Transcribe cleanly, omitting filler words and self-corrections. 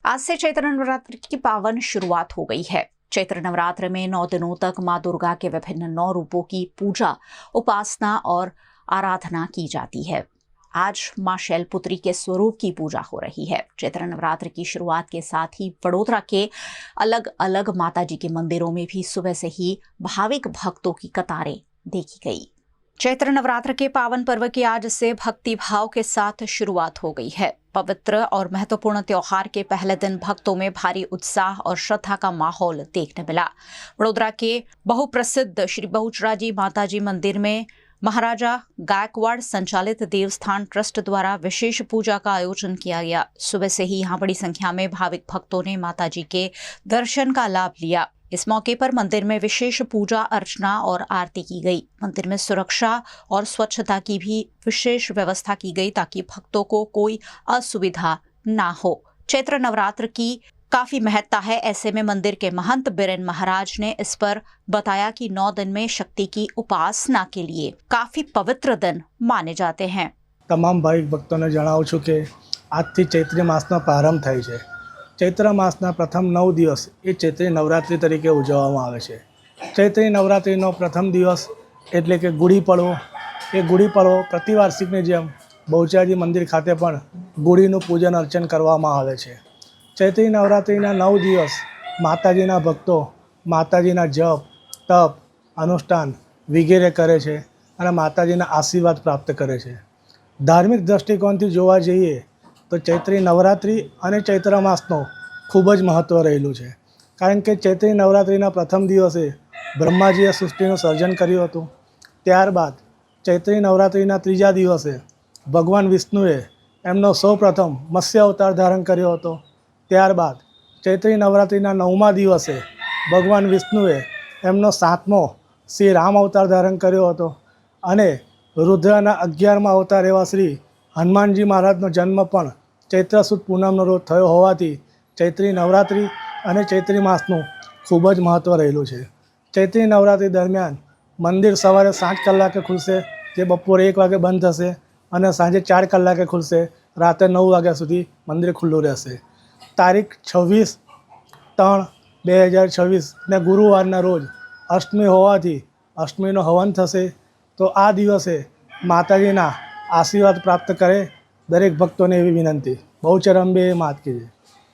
आज से चैत्र नवरात्र की पावन शुरुआत हो गई है। चैत्र नवरात्र में 9 दिनों तक मां दुर्गा के विभिन्न 9 रूपों की पूजा, उपासना और आराधना की जाती है। आज मां शैलपुत्री के स्वरूप की पूजा हो रही है। चैत्र नवरात्र की शुरुआत के साथ ही वडोदरा के अलग अलग माताजी के मंदिरों में भी सुबह से ही भाविक भक्तों की कतारें देखी गई। चैत्र नवरात्र के पावन पर्व की आज से भक्ति भाव के साथ शुरुआत हो गई है। पवित्र और महत्वपूर्ण त्योहार के पहले दिन भक्तों में भारी उत्साह और श्रद्धा का माहौल देखने मिला। वडोदरा के बहुप्रसिद्ध श्री बहुचराजी माताजी मंदिर में महाराजा गायकवाड़ संचालित देवस्थान ट्रस्ट द्वारा विशेष पूजा का आयोजन किया गया। सुबह से ही यहां बड़ी संख्या में भाविक भक्तों ने माताजी के दर्शन का लाभ लिया। इस मौके पर मंदिर में विशेष पूजा अर्चना और आरती की गई। मंदिर में सुरक्षा और स्वच्छता की भी विशेष व्यवस्था की गई ताकि भक्तों को कोई असुविधा ना हो। चैत्र नवरात्र की काफी महत्ता है। ऐसे में मंदिर के महंत बिरेन महाराज ने इस पर बताया कि 9 दिन में शक्ति की उपासना के लिए काफी पवित्र दिन माने जाते हैं। तमाम भाविक भक्तों ने जણાવું છું કે આજથી ચૈત્રી માસનો પ્રારંભ થાય છે। ચૈત્ર માસના પ્રથમ 9 દિવસ એ ચૈત્રી નવરાત્રિ તરીકે ઉજવવામાં આવે છે। ચૈત્રી નવરાત્રિનો પ્રથમ દિવસ એટલે કે ગુડી પડવો। એ ગુડી પડવો પ્રતિવાર્ષિકની જેમ બહુચરાજી મંદિર ખાતે પણ ગુડીનું પૂજન અર્ચન કરવામાં આવે છે। ચૈત્રી નવરાત્રિના 9 દિવસ માતાજીના ભક્તો માતાજીના જપ તપ અનુષ્ઠાન વગેરે કરે છે અને માતાજીના આશીર્વાદ પ્રાપ્ત કરે છે। ધાર્મિક દૃષ્ટિકોણથી જોવા જઈએ તો ચૈત્રી નવરાત્રિ અને ચૈત્ર માસનો ખૂબ જ મહત્ત્વ રહેલું છે, કારણ કે ચૈત્રી નવરાત્રિના પ્રથમ દિવસે બ્રહ્માજીએ સૃષ્ટિનું સર્જન કર્યું હતું। ત્યારબાદ ચૈત્રી નવરાત્રિના ત્રીજા દિવસે ભગવાન વિષ્ણુએ એમનો સૌપ્રથમ મત્સ્ય અવતાર ધારણ કર્યો હતો। ત્યારબાદ ચૈત્રી નવરાત્રિના 9મા દિવસે ભગવાન વિષ્ણુએ એમનો 7મો શ્રી રામ અવતાર ધારણ કર્યો હતો અને રુદ્રના 11મા અવતાર એવા શ્રી હનુમાનજી મહારાજનો જન્મ પણ ચૈત્ર સુદ પૂનમનો રોજ થયો હોવાથી ચૈત્રી નવરાત્રિ અને ચૈત્રી માસનું ખૂબ જ મહત્ત્વ રહેલું છે। ચૈત્રી નવરાત્રિ દરમિયાન મંદિર સવારે 7 કલાકે ખુલશે, જે બપોરે 1 વાગે બંધ થશે અને સાંજે 4 કલાકે ખુલશે। રાતે 9 વાગ્યા સુધી મંદિર ખુલ્લું રહેશે। તારીખ 26/3/2026 ને ગુરુવારના રોજ અષ્ટમી હોવાથી અષ્ટમીનો હવન થશે। તો આ દિવસે માતાજીના આશીર્વાદ પ્રાપ્ત કરે દરેક ભક્તોને એવી વિનંતી। બહુચર અંબે માત કી જય।